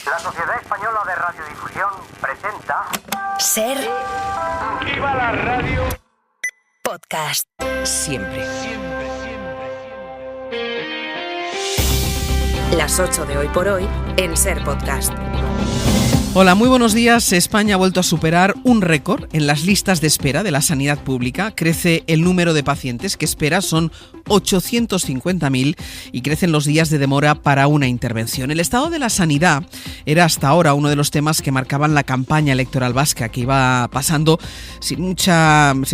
La Sociedad Española de Radiodifusión presenta... Ser. ¡Viva la radio! Podcast. Siempre. Las 8 de Hoy por Hoy en Ser Podcast. Hola, muy buenos días. España ha vuelto a superar un récord en las listas de espera de la sanidad pública. Crece el número de pacientes que espera, son 850.000, y crecen los días de demora para una intervención. El estado de la sanidad era hasta ahora uno de los temas que marcaban la campaña electoral vasca, que iba pasando sin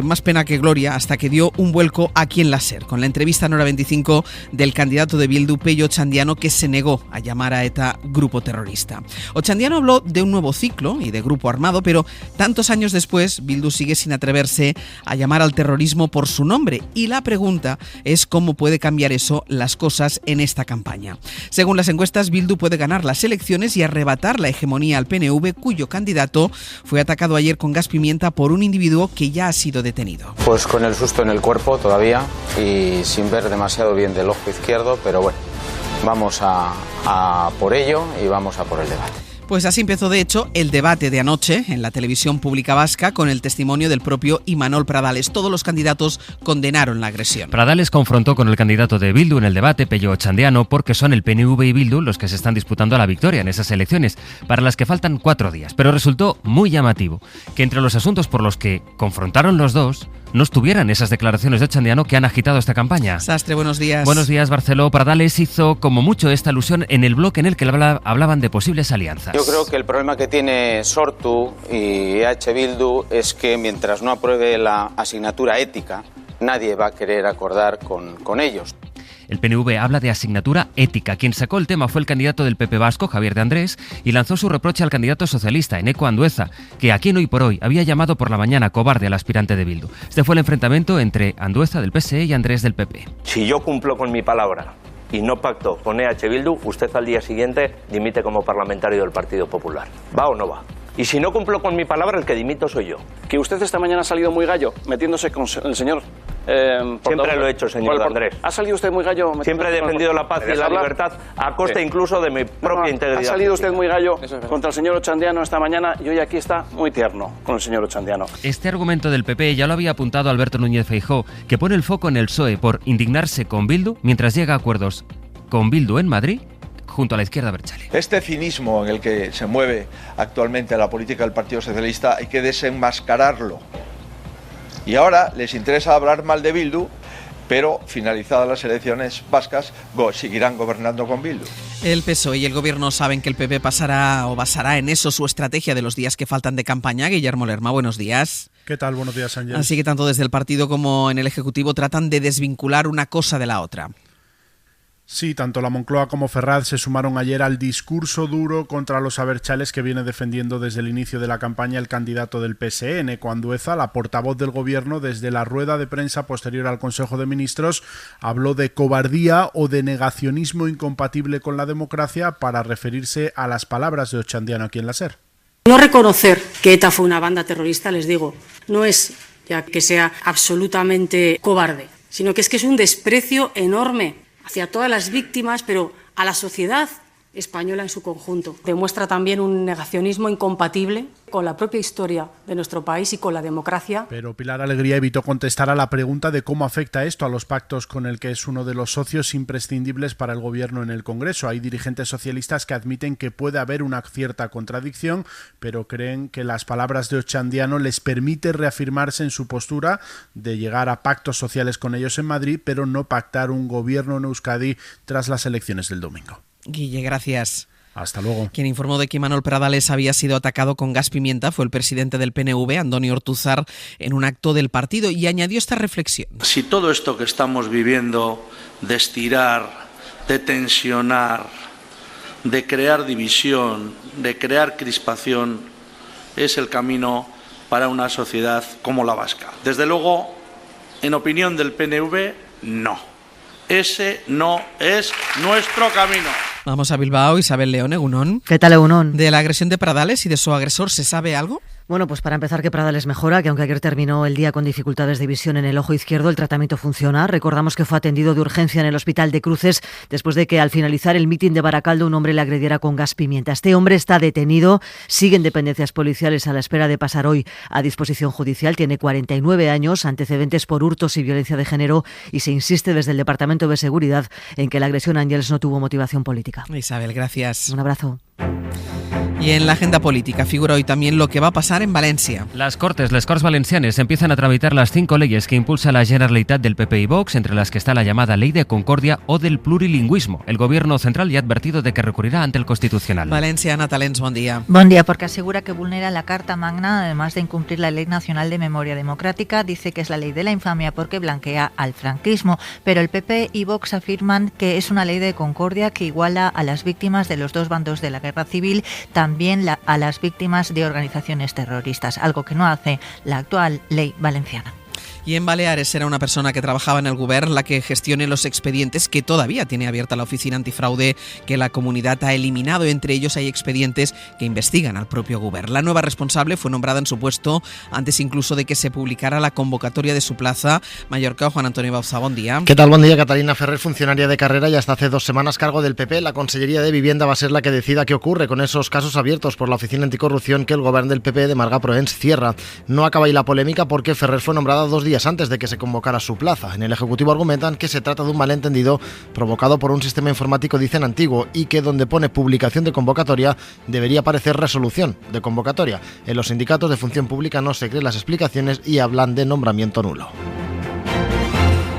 más pena que gloria, hasta que dio un vuelco aquí en la SER, con la entrevista en Hora 25 del candidato de Bildu, Pello Otxandiano, que se negó a llamar a ETA grupo terrorista. Otxandiano habló de un nuevo ciclo y de grupo armado, pero tantos años después Bildu sigue sin atreverse a llamar al terrorismo por su nombre, y la pregunta es cómo puede cambiar eso las cosas en esta campaña. Según las encuestas, Bildu puede ganar las elecciones y arrebatar la hegemonía al PNV, cuyo candidato fue atacado ayer con gas pimienta por un individuo que ya ha sido detenido. Pues con el susto en el cuerpo todavía y sin ver demasiado bien del ojo izquierdo, pero bueno, vamos a por ello y vamos a por el debate. Pues así empezó, de hecho, el debate de anoche en la televisión pública vasca, con el testimonio del propio Imanol Pradales. Todos los candidatos condenaron la agresión. Pradales confrontó con el candidato de Bildu en el debate, Pello Otxandiano, porque son el PNV y Bildu los que se están disputando la victoria en esas elecciones, para las que faltan 4 días. Pero resultó muy llamativo que entre los asuntos por los que confrontaron los dos no estuvieran esas declaraciones de Otxandiano que han agitado esta campaña. Sastre, buenos días. Buenos días, Barceló. Pradales hizo como mucho esta alusión en el bloque en el que hablaban de posibles alianzas. Yo creo que el problema que tiene Sortu y EH Bildu es que mientras no apruebe la asignatura ética, nadie va a querer acordar con ellos. El PNV habla de asignatura ética. Quien sacó el tema fue el candidato del PP vasco, Javier de Andrés, y lanzó su reproche al candidato socialista, Eneko Andueza, que aquí en Hoy por Hoy había llamado por la mañana cobarde al aspirante de Bildu. Este fue el enfrentamiento entre Andueza del PSE y Andrés del PP. Si yo cumplo con mi palabra y no pacto con EH Bildu, usted al día siguiente dimite como parlamentario del Partido Popular. ¿Va o no va? Y si no cumplo con mi palabra, el que dimito soy yo. Que usted esta mañana ha salido muy gallo, metiéndose con el señor... Siempre lo he hecho, señor Andrés. ¿Ha salido usted muy gallo? Siempre he defendido la paz y la libertad a costa incluso de mi propia integridad. Ha salido usted muy gallo contra el señor Otxandiano esta mañana, y hoy aquí está muy tierno con el señor Otxandiano. Este argumento del PP ya lo había apuntado Alberto Núñez Feijóo, que pone el foco en el PSOE por indignarse con Bildu mientras llega a acuerdos con Bildu en Madrid, junto a la izquierda abertzale. Este cinismo en el que se mueve actualmente la política del Partido Socialista hay que desenmascararlo. Y ahora les interesa hablar mal de Bildu, pero finalizadas las elecciones vascas seguirán gobernando con Bildu. El PSOE y el Gobierno saben que el PP basará en eso su estrategia de los días que faltan de campaña. Guillermo Lerma, buenos días. ¿Qué tal? Buenos días, Ángel. Así que tanto desde el partido como en el Ejecutivo tratan de desvincular una cosa de la otra. Sí, tanto la Moncloa como Ferraz se sumaron ayer al discurso duro contra los abertzales que viene defendiendo desde el inicio de la campaña el candidato del PSE, Eneko Andueza. La portavoz del Gobierno, desde la rueda de prensa posterior al Consejo de Ministros, habló de cobardía o de negacionismo incompatible con la democracia, para referirse a las palabras de Otxandiano aquí en la SER. No reconocer que ETA fue una banda terrorista, les digo, no es ya que sea absolutamente cobarde, sino que es un desprecio enorme hacia todas las víctimas, pero a la sociedad española en su conjunto. Demuestra también un negacionismo incompatible con la propia historia de nuestro país y con la democracia. Pero Pilar Alegría evitó contestar a la pregunta de cómo afecta esto a los pactos con el que es uno de los socios imprescindibles para el Gobierno en el Congreso. Hay dirigentes socialistas que admiten que puede haber una cierta contradicción, pero creen que las palabras de Otxandiano les permite reafirmarse en su postura de llegar a pactos sociales con ellos en Madrid, pero no pactar un gobierno en Euskadi tras las elecciones del domingo. Guille, gracias. Hasta luego. Quien informó de que Imanol Pradales había sido atacado con gas pimienta fue el presidente del PNV, Andoni Ortuzar, en un acto del partido, y añadió esta reflexión. Si todo esto que estamos viviendo, de estirar, de tensionar, de crear división, de crear crispación, es el camino para una sociedad como la vasca. Desde luego, en opinión del PNV, no. Ese no es nuestro camino. Vamos a Bilbao. Isabel León, egunon. ¿Qué tal, egunon? ¿De la agresión de Pradales y de su agresor se sabe algo? Bueno, pues para empezar que Prada les mejora, que aunque ayer terminó el día con dificultades de visión en el ojo izquierdo, el tratamiento funciona. Recordamos que fue atendido de urgencia en el Hospital de Cruces después de que al finalizar el mitin de Baracaldo un hombre le agrediera con gas pimienta. Este hombre está detenido, sigue en dependencias policiales a la espera de pasar hoy a disposición judicial. Tiene 49 años, antecedentes por hurtos y violencia de género y se insiste desde el Departamento de Seguridad en que la agresión a Ángels no tuvo motivación política. Isabel, gracias. Un abrazo. Y en la agenda política figura hoy también lo que va a pasar en Valencia. Les Corts Valencianes empiezan a tramitar las 5 leyes que impulsa la Generalitat del PP y Vox, entre las que está la llamada Ley de Concordia o del plurilingüismo. El Gobierno central ya ha advertido de que recurrirá ante el Constitucional. Valencia, Ana Talens, buen día. Buen día, porque asegura que vulnera la Carta Magna, además de incumplir la Ley Nacional de Memoria Democrática. Dice que es la ley de la infamia porque blanquea al franquismo, pero el PP y Vox afirman que es una ley de concordia que iguala a las víctimas de los dos bandos de la guerra civil, también a las víctimas de organizaciones terroristas, algo que no hace la actual ley valenciana. Y en Baleares será una persona que trabajaba en el Govern la que gestione los expedientes que todavía tiene abierta la oficina antifraude que la comunidad ha eliminado. Entre ellos hay expedientes que investigan al propio Govern. La nueva responsable fue nombrada en su puesto antes incluso de que se publicara la convocatoria de su plaza. Mallorca, Juan Antonio Bauza, buen día. ¿Qué tal? Buen día. Catalina Ferrer, funcionaria de carrera y hasta hace 2 semanas cargo del PP. La Consellería de Vivienda va a ser la que decida qué ocurre con esos casos abiertos por la oficina anticorrupción que el Govern del PP de Marga Proens cierra. No acaba ahí la polémica porque Ferrer fue nombrada 2 días antes de que se convocara su plaza. En el Ejecutivo argumentan que se trata de un malentendido provocado por un sistema informático, dicen, antiguo, y que donde pone publicación de convocatoria debería aparecer resolución de convocatoria. En los sindicatos de función pública no se creen las explicaciones y hablan de nombramiento nulo.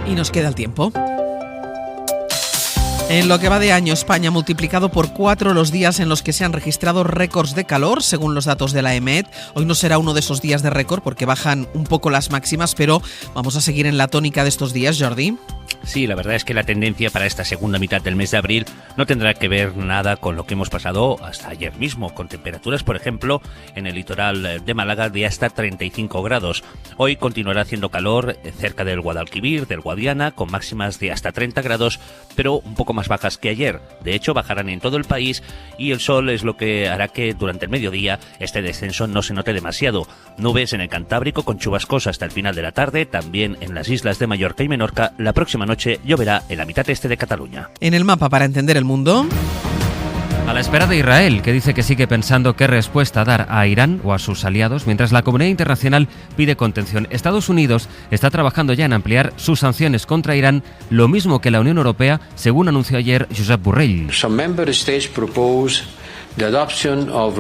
Y nos queda el tiempo. En lo que va de año, España ha multiplicado por 4 los días en los que se han registrado récords de calor, según los datos de la EMET. Hoy no será uno de esos días de récord porque bajan un poco las máximas, pero vamos a seguir en la tónica de estos días, Jordi. Sí, la verdad es que la tendencia para esta segunda mitad del mes de abril no tendrá que ver nada con lo que hemos pasado hasta ayer mismo, con temperaturas, por ejemplo, en el litoral de Málaga de hasta 35 grados. Hoy continuará haciendo calor cerca del Guadalquivir, del Guadiana, con máximas de hasta 30 grados, pero un poco más bajas que ayer. De hecho, bajarán en todo el país y el sol es lo que hará que durante el mediodía este descenso no se note demasiado. Nubes en el Cantábrico con chubascos hasta el final de la tarde, también en las islas de Mallorca y Menorca. La próxima noche lloverá en la mitad este de Cataluña. En el mapa para entender el mundo. A la espera de Israel, que dice que sigue pensando qué respuesta dar a Irán o a sus aliados, mientras la comunidad internacional pide contención. Estados Unidos está trabajando ya en ampliar sus sanciones contra Irán, lo mismo que la Unión Europea, según anunció ayer Josep Borrell. Some member states propose the adoption of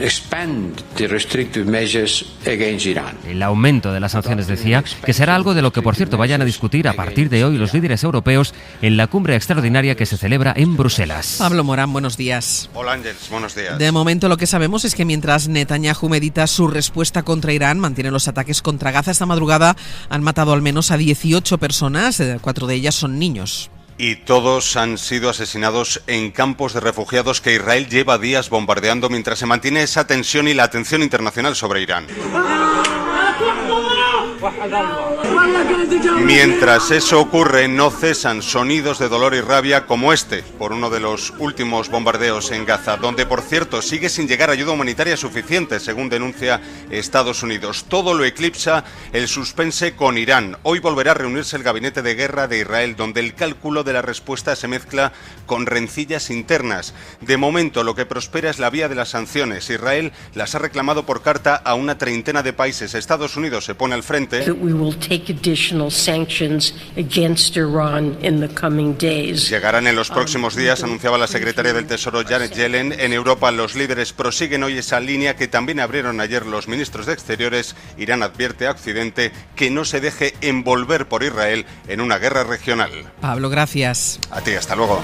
expand the restrictive measures against Iran. El aumento de las sanciones, decía, que será algo de lo que, por cierto, vayan a discutir a partir de hoy los líderes europeos en la cumbre extraordinaria que se celebra en Bruselas. Pablo Morán, buenos días. Hola Ángels, buenos días. De momento lo que sabemos es que mientras Netanyahu medita su respuesta contra Irán, mantiene los ataques contra Gaza. Esta madrugada han matado al menos a 18 personas, 4 de ellas son niños. Y todos han sido asesinados en campos de refugiados que Israel lleva días bombardeando mientras se mantiene esa tensión y la atención internacional sobre Irán. Mientras eso ocurre, no cesan sonidos de dolor y rabia como este, por uno de los últimos bombardeos en Gaza, donde, por cierto, sigue sin llegar ayuda humanitaria suficiente, según denuncia Estados Unidos. Todo lo eclipsa el suspense con Irán. Hoy volverá a reunirse el Gabinete de Guerra de Israel, donde el cálculo de la respuesta se mezcla con rencillas internas. De momento, lo que prospera es la vía de las sanciones. Israel las ha reclamado por carta a una treintena de países. Estados Unidos se pone al frente. Llegarán en los próximos días, anunciaba la secretaria del Tesoro Janet Yellen. En Europa los líderes prosiguen hoy esa línea que también abrieron ayer los ministros de Exteriores. Irán advierte a Occidente que no se deje envolver por Israel en una guerra regional. Pablo, gracias. A ti, hasta luego.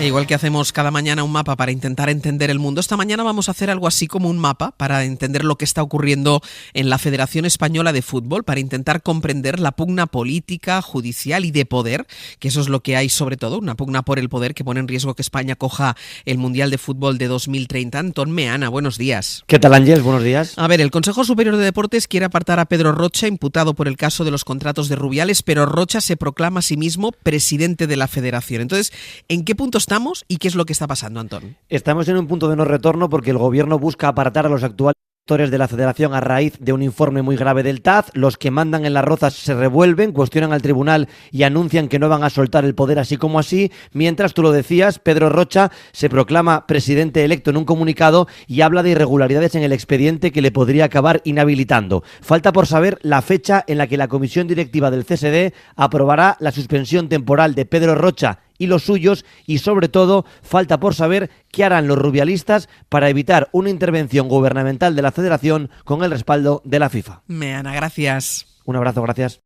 E igual que hacemos cada mañana un mapa para intentar entender el mundo, esta mañana vamos a hacer algo así como un mapa para entender lo que está ocurriendo en la Federación Española de Fútbol, para intentar comprender la pugna política, judicial y de poder, que eso es lo que hay sobre todo, una pugna por el poder que pone en riesgo que España coja el Mundial de Fútbol de 2030. Antón Meana, buenos días. ¿Qué tal, Ángel? Buenos días. A ver, el Consejo Superior de Deportes quiere apartar a Pedro Rocha, imputado por el caso de los contratos de Rubiales, pero Rocha se proclama a sí mismo presidente de la Federación. Entonces, ¿en qué punto está estamos y qué es lo que está pasando, Antón? Estamos en un punto de no retorno porque el gobierno busca apartar a los actuales de la Federación a raíz de un informe muy grave del TAZ. Los que mandan en las Rozas se revuelven, cuestionan al tribunal y anuncian que no van a soltar el poder así como así, mientras, tú lo decías, Pedro Rocha se proclama presidente electo en un comunicado y habla de irregularidades en el expediente que le podría acabar inhabilitando. Falta por saber la fecha en la que la comisión directiva del CSD aprobará la suspensión temporal de Pedro Rocha y los suyos, y sobre todo falta por saber qué harán los rubialistas para evitar una intervención gubernamental de la Federación con el respaldo de la FIFA. Meana, gracias. Un abrazo, gracias.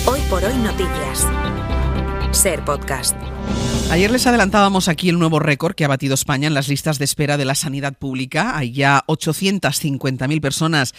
Hoy por hoy noticias. Ser Podcast. Ayer les adelantábamos aquí el nuevo récord que ha batido España en las listas de espera de la sanidad pública. Hay ya 850.000 personas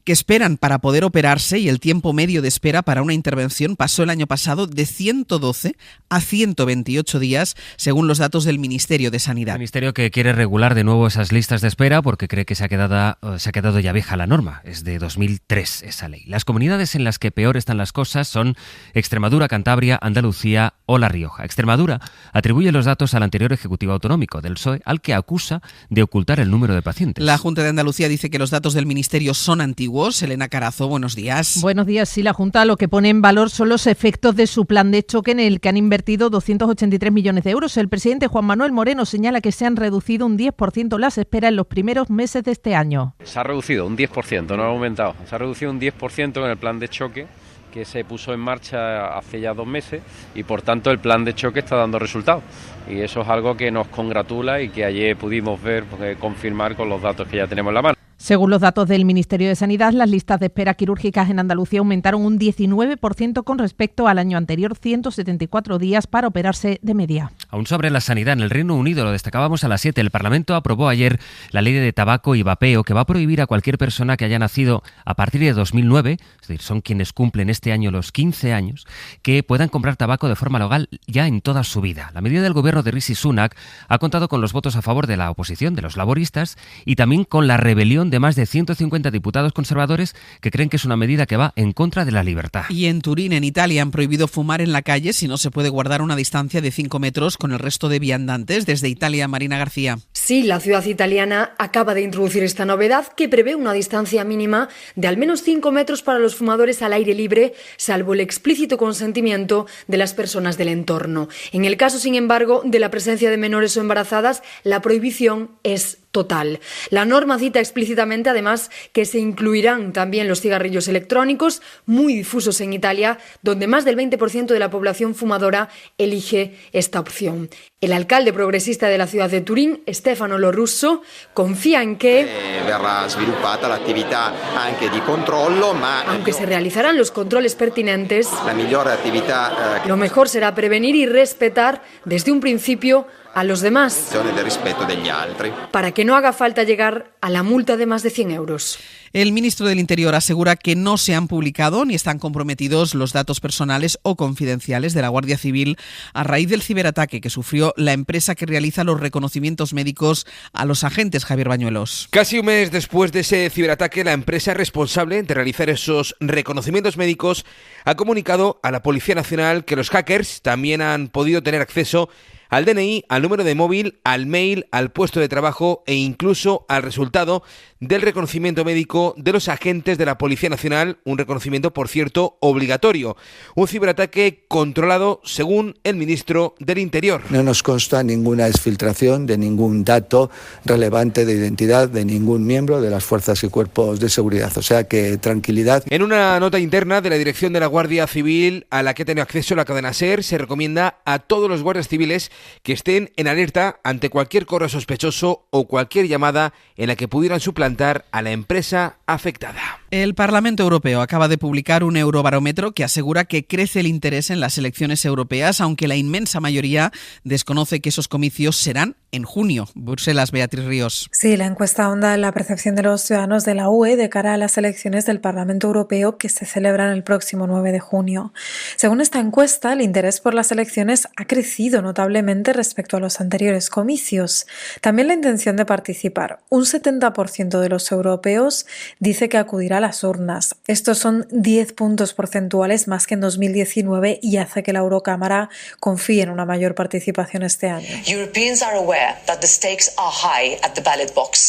que esperan para poder operarse y el tiempo medio de espera para una intervención pasó el año pasado de 112 a 128 días, según los datos del Ministerio de Sanidad. El Ministerio que quiere regular de nuevo esas listas de espera porque cree que se ha quedado ya vieja la norma. Es de 2003 esa ley. Las comunidades en las que peor están las cosas son Extremadura, Cantabria, Andalucía o La Rioja. Extremadura atribuye los datos al anterior Ejecutivo Autonómico del PSOE, al que acusa de ocultar el número de pacientes. La Junta de Andalucía dice que los datos del Ministerio son antiguos. Elena Carazo, buenos días. Buenos días. Sí, la Junta lo que pone en valor son los efectos de su plan de choque en el que han invertido 283 millones de euros. El presidente Juan Manuel Moreno señala que se han reducido un 10% las esperas en los primeros meses de este año. Se ha reducido un 10%, no ha aumentado. Se ha reducido un 10% en el plan de choque que se puso en marcha hace ya 2 meses y por tanto el plan de choque está dando resultados y eso es algo que nos congratula y que ayer pudimos ver, confirmar con los datos que ya tenemos en la mano. Según los datos del Ministerio de Sanidad, las listas de espera quirúrgicas en Andalucía aumentaron un 19% con respecto al año anterior, 174 días para operarse de media. Aún sobre la sanidad, en el Reino Unido, lo destacábamos a las 7, el Parlamento aprobó ayer la ley de tabaco y vapeo que va a prohibir a cualquier persona que haya nacido a partir de 2009, es decir, son quienes cumplen este año los 15 años, que puedan comprar tabaco de forma legal ya en toda su vida. La medida del gobierno de Rishi Sunak ha contado con los votos a favor de la oposición, de los laboristas, y también con la rebelión de más de 150 diputados conservadores que creen que es una medida que va en contra de la libertad. Y en Turín, en Italia, han prohibido fumar en la calle si no se puede guardar una distancia de 5 metros con el resto de viandantes. Desde Italia, Marina García. Sí, la ciudad italiana acaba de introducir esta novedad que prevé una distancia mínima de al menos 5 metros para los fumadores al aire libre, salvo el explícito consentimiento de las personas del entorno. En el caso, sin embargo, de la presencia de menores o embarazadas, la prohibición es total. La norma cita explícitamente, además, que se incluirán también los cigarrillos electrónicos, muy difusos en Italia, donde más del 20% de la población fumadora elige esta opción. El alcalde progresista de la ciudad de Turín, Stefano Lo Russo, confía en que verrà sviluppata l'attività anche di controllo, ma aunque se realizarán los controles pertinentes, la migliore attività lo mejor será prevenir y respetar desde un principio a los demás, del rispetto degli altri, para que no haga falta llegar a la multa de más de 100 euros. El ministro del Interior asegura que no se han publicado ni están comprometidos los datos personales o confidenciales de la Guardia Civil a raíz del ciberataque que sufrió la empresa que realiza los reconocimientos médicos a los agentes. Javier Bañuelos. Casi un mes después de ese ciberataque, la empresa responsable de realizar esos reconocimientos médicos ha comunicado a la Policía Nacional que los hackers también han podido tener acceso al DNI, al número de móvil, al mail, al puesto de trabajo e incluso al resultado del reconocimiento médico de los agentes de la Policía Nacional, un reconocimiento, por cierto, obligatorio. Un ciberataque controlado, según el ministro del Interior. No nos consta ninguna exfiltración de ningún dato relevante de identidad de ningún miembro de las fuerzas y cuerpos de seguridad. O sea que tranquilidad. En una nota interna de la dirección de la Guardia Civil a la que ha tenido acceso la cadena SER, se recomienda a todos los guardias civiles que estén en alerta ante cualquier correo sospechoso o cualquier llamada en la que pudieran suplantar a la empresa afectada. El Parlamento Europeo acaba de publicar un eurobarómetro que asegura que crece el interés en las elecciones europeas, aunque la inmensa mayoría desconoce que esos comicios serán en junio. Bruselas, Beatriz Ríos. Sí, la encuesta ahonda en la percepción de los ciudadanos de la UE de cara a las elecciones del Parlamento Europeo que se celebran el próximo 9 de junio. Según esta encuesta, el interés por las elecciones ha crecido notablemente notablemente respecto a los anteriores comicios. También la intención de participar. Un 70% de los europeos dice que acudirá a las urnas. Estos son 10 puntos porcentuales más que en 2019 y hace que la Eurocámara confíe en una mayor participación este año.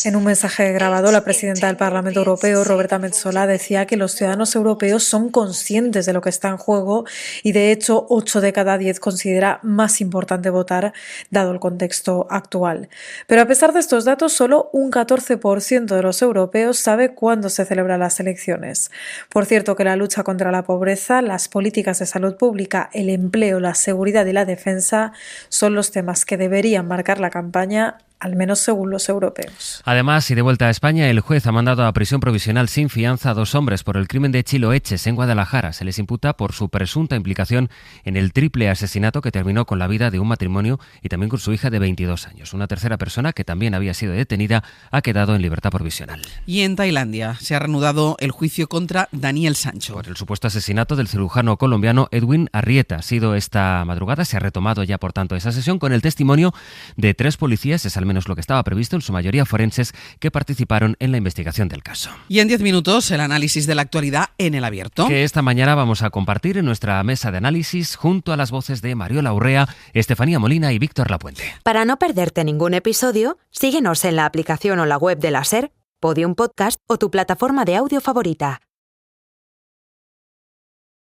En un mensaje grabado, la presidenta del Parlamento Europeo, Roberta Metsola, decía que los ciudadanos europeos son conscientes de lo que está en juego y, de hecho, 8 de cada 10 considera más importante votar, dado el contexto actual. Pero a pesar de estos datos, solo un 14% de los europeos sabe cuándo se celebran las elecciones. Por cierto, que la lucha contra la pobreza, las políticas de salud pública, el empleo, la seguridad y la defensa son los temas que deberían marcar la campaña, al menos según los europeos. Además, y de vuelta a España, el juez ha mandado a prisión provisional sin fianza a 2 hombres por el crimen de Chilo Eches en Guadalajara. Se les imputa por su presunta implicación en el triple asesinato que terminó con la vida de un matrimonio y también con su hija de 22 años. Una tercera persona, que también había sido detenida, ha quedado en libertad provisional. Y en Tailandia se ha reanudado el juicio contra Daniel Sancho. Por el supuesto asesinato del cirujano colombiano Edwin Arrieta. Ha sido esta madrugada, se ha retomado ya por tanto esa sesión con el testimonio de 3 policías, es al menos lo que estaba previsto, en su mayoría forenses, que participaron en la investigación del caso. Y en 10 minutos el análisis de la actualidad en El Abierto, que esta mañana vamos a compartir en nuestra mesa de análisis junto a las voces de Mariola Urrea, Estefanía Molina y Víctor Lapuente. Para no perderte ningún episodio, síguenos en la aplicación o la web de la SER, Podium Podcast o tu plataforma de audio favorita.